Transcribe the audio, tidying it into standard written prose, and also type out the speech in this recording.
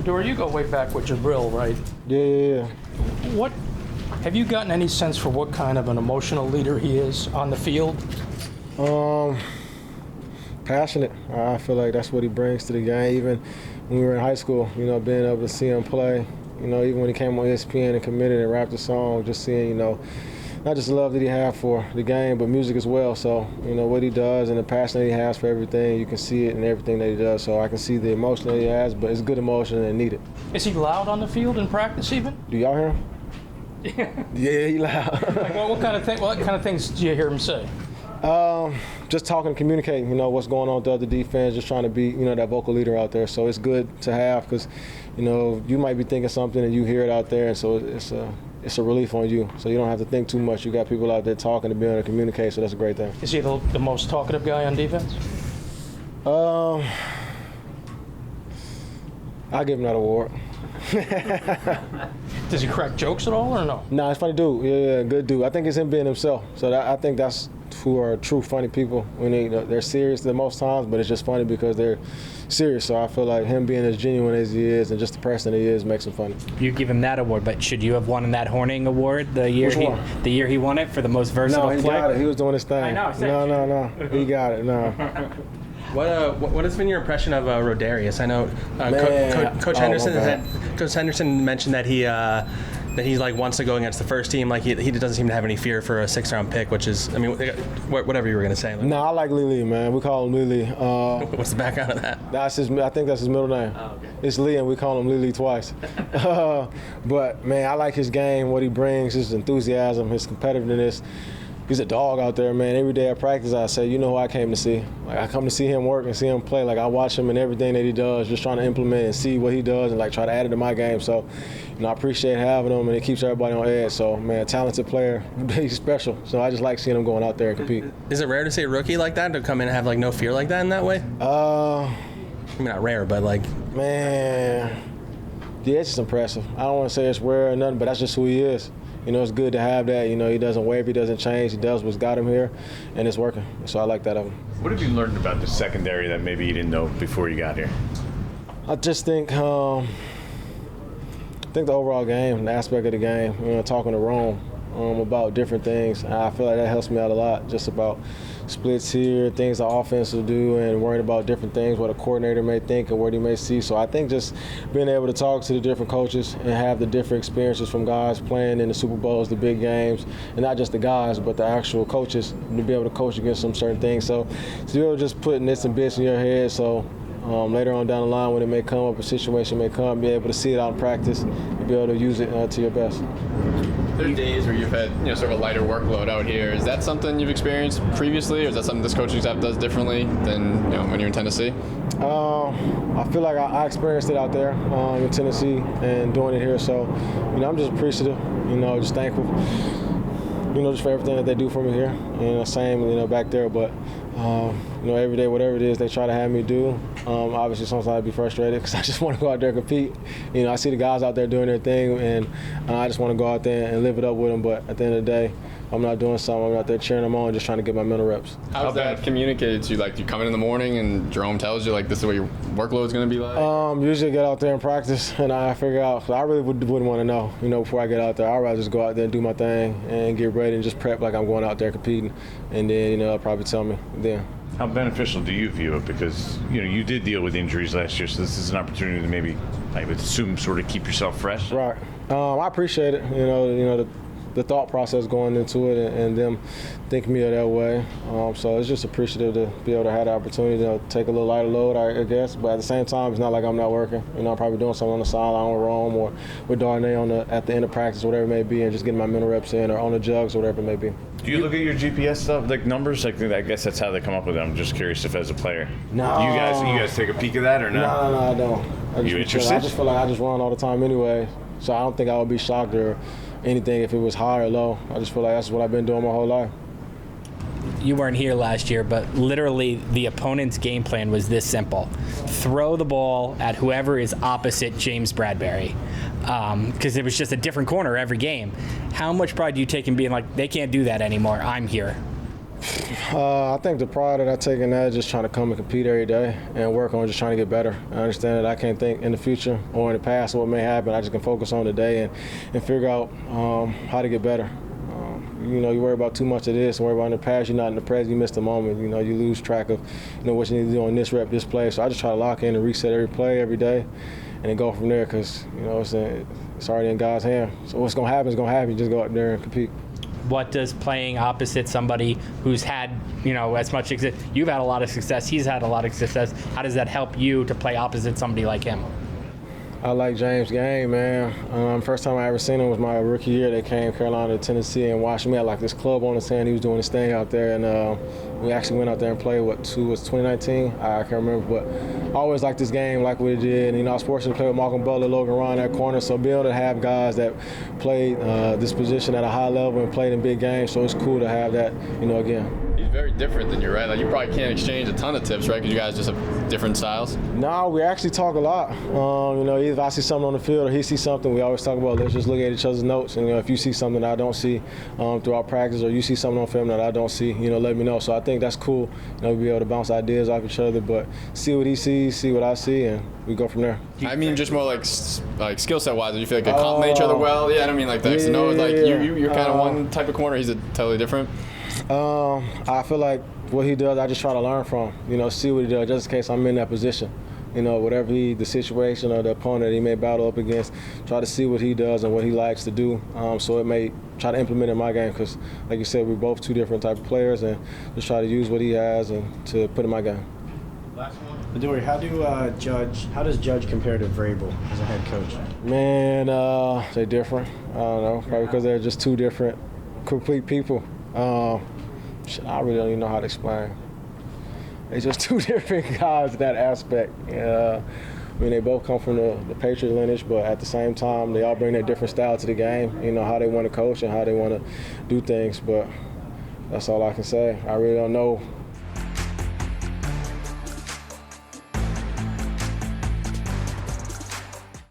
Adoree, you go way back with Jabril, right? Yeah. What have you gotten any sense for what kind of an emotional leader he is on the field? Passionate. I feel like that's what he brings to the game. Even when we were in high school, being able to see him play, even when he came on ESPN and committed and rapped a song, just seeing, not just the love that he had for the game, but music as well. So, what he does and the passion that he has for everything, you can see it in everything that he does. So I can see the emotion that he has, but it's good emotion and needed. Is he loud on the field in practice even? Do y'all hear him? Yeah, he loud. Like, what kind of things do you hear him say? Just talking and communicating, what's going on with the other defense, just trying to be, that vocal leader out there. So it's good to have because, you might be thinking something and you hear it out there, and so it's a relief on you. So you don't have to think too much. You got people out there talking to be able to communicate, so that's a great thing. Is he the most talkative guy on defense? I'll give him that award. Does he crack jokes at all or no? No, he's a funny dude. Yeah, good dude. I think it's him being himself. So I think that's who are true funny people. When they're serious the most times, but it's just funny because they're serious. So I feel like him being as genuine as he is and just the person he is makes him funny. You give him that award, but should you have won that Horning Award the year he won it for the most versatile player? No, he got it. He was doing his thing. I know. No. He got it. No. What has been your impression of Rodarius? I know Coach Henderson mentioned that he like wants to go against the first team. Like he doesn't seem to have any fear for a 6th-round pick, which is, whatever you were gonna say. No, I like Lee, man. We call him Lee. What's the background of that? I think that's his middle name. Oh, okay. It's Lee, and we call him Lee twice. But man, I like his game, what he brings, his enthusiasm, his competitiveness. He's a dog out there, man. Every day at practice, I say, who I came to see. Like, I come to see him work and see him play. Like, I watch him in everything that he does, just trying to implement and see what he does and, like, try to add it to my game. So, I appreciate having him, and it keeps everybody on edge. So, man, talented player. He's special. So I just like seeing him going out there and compete. Is it rare to see a rookie like that to come in and have, like, no fear like that in that way? Not rare, but, like... Man, yeah, it's just impressive. I don't want to say it's rare or nothing, but that's just who he is. It's good to have that. He doesn't waver, he doesn't change. He does what's got him here, and it's working. So I like that of him. What have you learned about the secondary that maybe you didn't know before you got here? I just think the overall game, the aspect of the game, talking to Rome about different things. I feel like that helps me out a lot, just about splits here, things the offense will do, and worrying about different things, what a coordinator may think and what he may see. So I think just being able to talk to the different coaches and have the different experiences from guys playing in the Super Bowls, the big games, and not just the guys, but the actual coaches, to be able to coach against some certain things. So to be able to just put nits and bits in your head, so later on down the line when it may come up, a situation may come, be able to see it out in practice and be able to use it to your best. There are days where you've had sort of a lighter workload out here. Is that something you've experienced previously, or is that something this coaching staff does differently than when you're in Tennessee? I feel like I experienced it out there in Tennessee and doing it here. So, I'm just appreciative, just thankful, just for everything that they do for me here. Same, back there. But, every day, whatever it is they try to have me do, obviously sometimes I'd be frustrated because I just want to go out there and compete. I see the guys out there doing their thing, and I just want to go out there and live it up with them. But at the end of the day, I'm not doing something. I'm out there cheering them on, just trying to get my mental reps. How's that communicated to you? Like, you come in the morning and Jerome tells you, like, this is what your workload is going to be like? Usually get out there and practice, and I figure out. I really wouldn't want to know, before I get out there. I'd rather just go out there and do my thing and get ready and just prep like I'm going out there competing. And then, they'll probably tell me then. How beneficial do you view it? Because, you did deal with injuries last year, so this is an opportunity to maybe, I would assume, sort of keep yourself fresh. Right. I appreciate it, the thought process going into it and them thinking me of that way. So it's just appreciative to be able to have the opportunity to take a little lighter load, I guess. But at the same time, it's not like I'm not working. I'm probably doing something on the sideline with Rome or with Darnay at the end of practice, whatever it may be, and just getting my mental reps in, or on the jugs, or whatever it may be. Do you look at your GPS stuff, like numbers? Like, I guess that's how they come up with it. I'm just curious if as a player. No. You guys take a peek of that or not? No, I don't. You interested? I just feel like I just run all the time anyway, so I don't think I would be shocked or anything if it was high or low. I just feel like that's what I've been doing my whole life. You weren't here last year, but literally the opponent's game plan was this simple. Throw the ball at whoever is opposite James Bradberry, because it was just a different corner every game. How much pride do you take in being like, they can't do that anymore, I'm here? I think the pride that I take in that is just trying to come and compete every day and work on just trying to get better. I understand that I can't think in the future or in the past what may happen. I just can focus on today and figure out how to get better. You worry about too much of this, worry about in the past, you're not in the present, you miss the moment. You lose track of, what you need to do on this rep, this play. So I just try to lock in and reset every play every day and then go from there because, it's already in God's hand. So what's going to happen is going to happen. You just go out there and compete. What does playing opposite somebody who's had, as much success, you've had a lot of success, he's had a lot of success, how does that help you to play opposite somebody like him? I like James' game, man. First time I ever seen him was my rookie year. They came Carolina to Tennessee and watched me at like this club on the sand. He was doing his thing out there, and we actually went out there and played, was 2019? I can't remember, but I always liked this game, like what he did. And, I was fortunate to play with Malcolm Butler, Logan Ron at corner, so being able to have guys that played this position at a high level and played in big games, so it's cool to have that, again. He's very different than you, right? Like you probably can't exchange a ton of tips, right? Because you guys just have different styles. No, we actually talk a lot. Either if I see something on the field or he sees something, we always talk about let's just look at each other's notes. And if you see something that I don't see throughout practice, or you see something on film that I don't see, let me know. So I think that's cool. We'll be able to bounce ideas off each other, but see what he sees, see what I see, and we go from there. I mean, just more like skill set wise, do you feel like they complement each other well? Yeah, I don't mean like that. Yeah, like you're kind of one type of corner. He's a totally different. I feel like what he does, I just try to learn from. See what he does, just in case I'm in that position. Whatever the situation or the opponent he may battle up against, try to see what he does and what he likes to do. So it may try to implement in my game because, like you said, we're both two different type of players, and just try to use what he has and to put in my game. Last one. Adoree, how does Judge compare to Vrabel as a head coach? Man, they're different. I don't know, probably because they're just two different, complete people. I really don't even know how to explain. They're just two different guys in that aspect. They both come from the Patriot lineage, but at the same time, they all bring their different style to the game. How they want to coach and how they want to do things. But that's all I can say. I really don't know